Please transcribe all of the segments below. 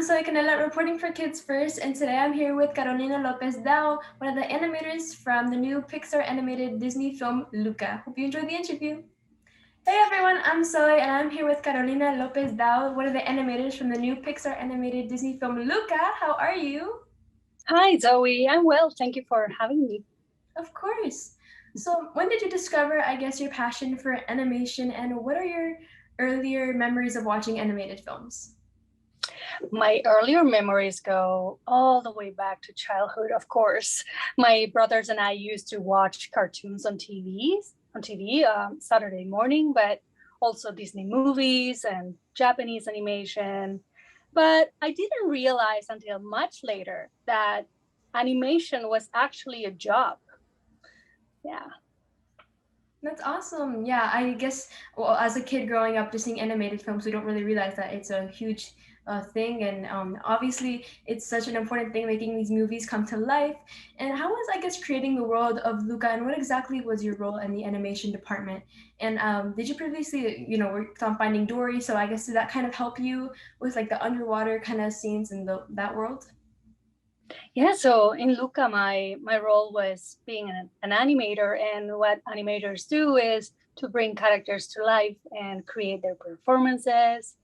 I'm Zoe C, reporting for Kids First, and today I'm here with Caroline Lopez Dau, one of the animators from the new Pixar animated Disney film Luca. Hope you enjoyed the interview. Hey everyone, I'm Zoe, and I'm here with Carolina Lopez Dau, one of the animators from the new Pixar animated Disney film Luca. How are you? Hi, Zoe. I'm well. Thank you for having me. Of course. So, when did you discover, I guess, your passion for animation, and what are your earlier memories of watching animated films? My earlier memories go all the way back to childhood, of course. My brothers and I used to watch cartoons on TV Saturday morning, but also Disney movies and Japanese animation. But I didn't realize until much later that animation was actually a job. Yeah. That's awesome. Yeah, I guess, well, as a kid growing up just seeing animated films, we don't really realize that it's a huge thing. And obviously, it's such an important thing making these movies come to life. And how was, I guess, creating the world of Luca, and what exactly was your role in the animation department? And did you previously, worked on Finding Dory? So I guess did that kind of help you with like the underwater kind of scenes in that world? Yeah, so in Luca, my role was being an animator, and what animators do is to bring characters to life and create their performances,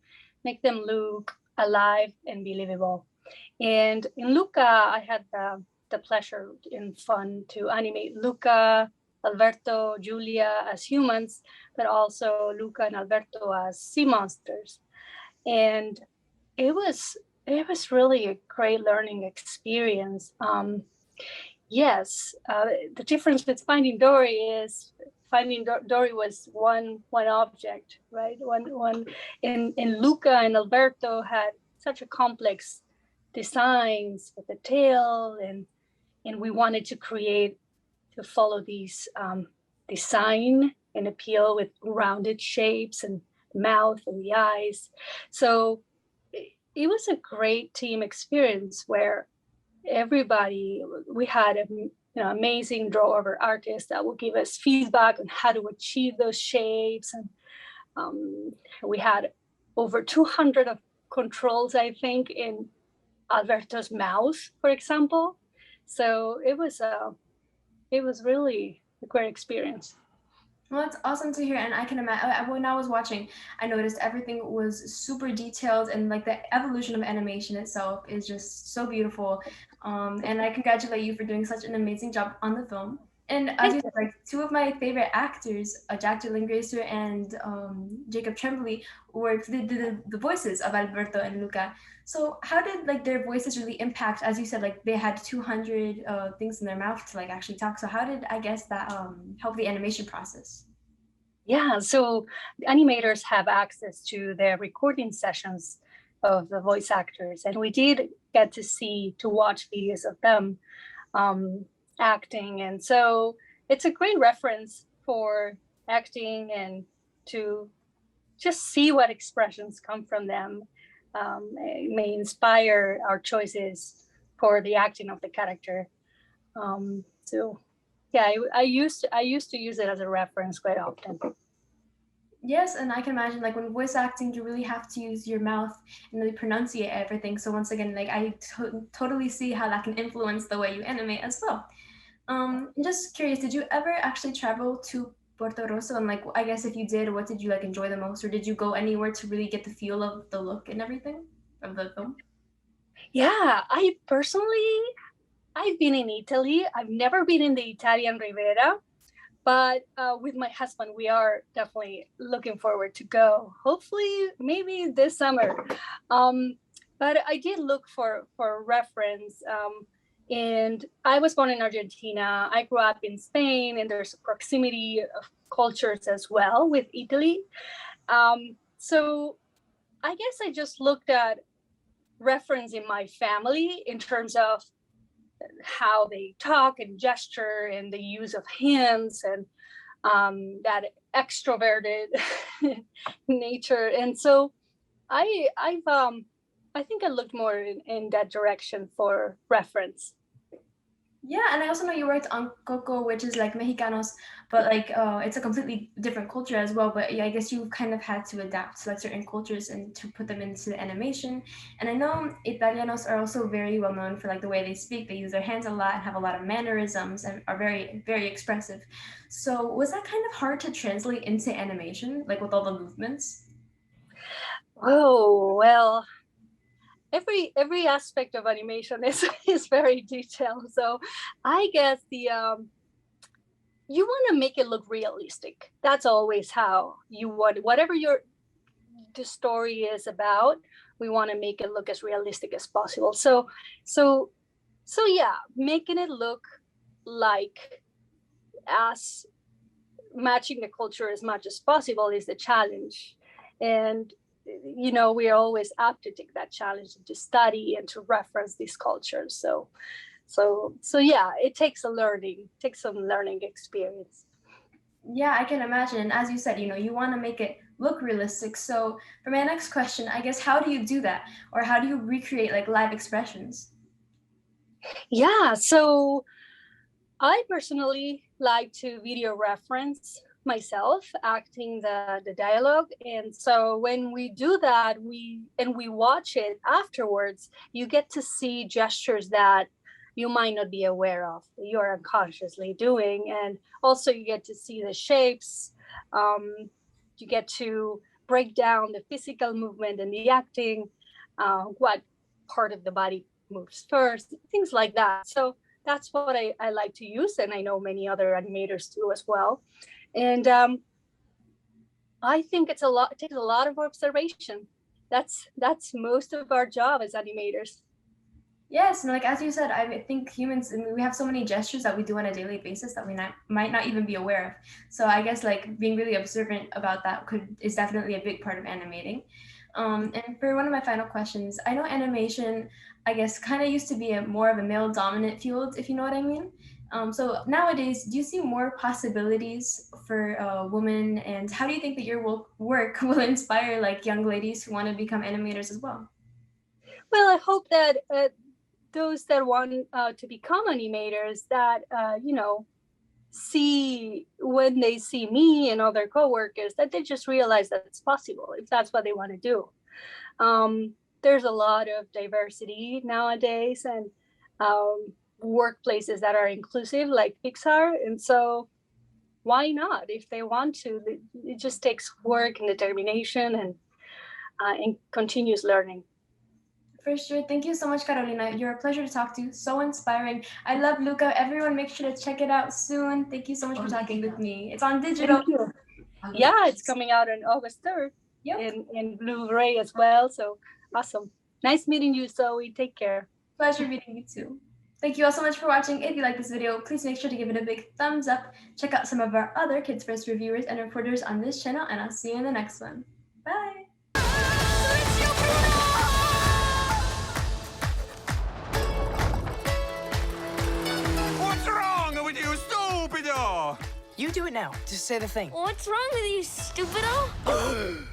make them look alive and believable. And in Luca, I had the pleasure and fun to animate Luca, Alberto, Julia as humans, but also Luca and Alberto as sea monsters. And it was really a great learning experience. Yes, the difference with Finding Dory is Dory was one object, right? One in Luca and Alberto had such a complex designs with the tail, and we wanted to follow these design and appeal with rounded shapes and mouth and the eyes. So it was a great team experience where we had amazing drawer artists that would give us feedback on how to achieve those shapes. And we had over 200 of controls, I think, in Alberto's mouth, for example. So it was really a great experience. Well, that's awesome to hear, and I can imagine when I was watching, I noticed everything was super detailed, and like the evolution of animation itself is just so beautiful. And I congratulate you for doing such an amazing job on the film. And as you said, like two of my favorite actors, Jack Dylan Grazer and Jacob Tremblay, did the voices of Alberto and Luca. So how did like their voices really impact? As you said, like they had 200 things in their mouth to like actually talk. So how did I guess that help the animation process? Yeah, so the animators have access to their recording sessions of the voice actors, and we did get to watch videos of them acting, and so it's a great reference for acting and to just see what expressions come from them. It may inspire our choices for the acting of the character. So yeah, I used to use it as a reference quite often. Yes, and I can imagine like when voice acting, you really have to use your mouth and really pronunciate everything. So once again, like totally see how that can influence the way you animate as well. I'm just curious, did you ever actually travel to Puerto Rosso? And like, I guess if you did, what did you like enjoy the most, or did you go anywhere to really get the feel of the look and everything of the film? Yeah, I've been in Italy. I've never been in the Italian Riviera, but with my husband, we are definitely looking forward to go. Hopefully, maybe this summer. But I did look for reference. And I was born in Argentina. I grew up in Spain, and there's a proximity of cultures as well with Italy. So I guess I just looked at reference in my family in terms of how they talk and gesture and the use of hands and that extroverted nature. And so I think I looked more in that direction for reference. Yeah, and I also know you worked on Coco, which is like Mexicanos, but like it's a completely different culture as well. But yeah, I guess you kind of had to adapt to like certain cultures and to put them into the animation. And I know Italianos are also very well known for like the way they speak. They use their hands a lot and have a lot of mannerisms and are very, very expressive. So was that kind of hard to translate into animation, like with all the movements? Oh, well, every aspect of animation is very detailed. So I guess the you want to make it look realistic. That's always how you want whatever the story is about. We want to make it look as realistic as possible. So yeah, making it look like as matching the culture as much as possible is the challenge. And we're always apt to take that challenge and to study and to reference these cultures. So yeah, it takes some learning experience. Yeah, I can imagine. And as you said, you want to make it look realistic. So for my next question, I guess, how do you do that? Or how do you recreate like live expressions? Yeah, so I personally like to video reference myself acting the dialogue. And so when we do that, we watch it afterwards, you get to see gestures that you might not be aware of, you're unconsciously doing. And also you get to see the shapes. You get to break down the physical movement and the acting, what part of the body moves first, things like that. So that's what I like to use, and I know many other animators do as well. And I think it takes a lot of observation. That's most of our job as animators. Yes, and like as you said, I think humans, I mean, we have so many gestures that we do on a daily basis that might not even be aware of. So I guess like being really observant about that is definitely a big part of animating. And for one of my final questions, I know animation, I guess, kind of used to be more of a male dominant field, if you know what I mean. So nowadays, do you see more possibilities for women, and how do you think that your work will inspire like young ladies who want to become animators as well? Well, I hope that those that want to become animators, that see, when they see me and other coworkers, that they just realize that it's possible if that's what they want to do. There's a lot of diversity nowadays, and workplaces that are inclusive, like Pixar. And so why not? If they want to, it just takes work and determination and continuous learning. For sure. Thank you so much, Carolina. You're a pleasure to talk to. So inspiring. I love Luca. Everyone, make sure to check it out soon. Thank you so much for talking with me. It's on digital. Thank you. Yeah, it's coming out on August 3rd. Yep. in Blu-ray as well. So awesome. Nice meeting you, Zoe. Take care. Pleasure meeting you too. Thank you all so much for watching. If you like this video, please make sure to give it a big thumbs up. Check out some of our other Kids First reviewers and reporters on this channel, and I'll see you in the next one. Bye! What's wrong with you, stupido? You do it now. Just say the thing. What's wrong with you, stupido?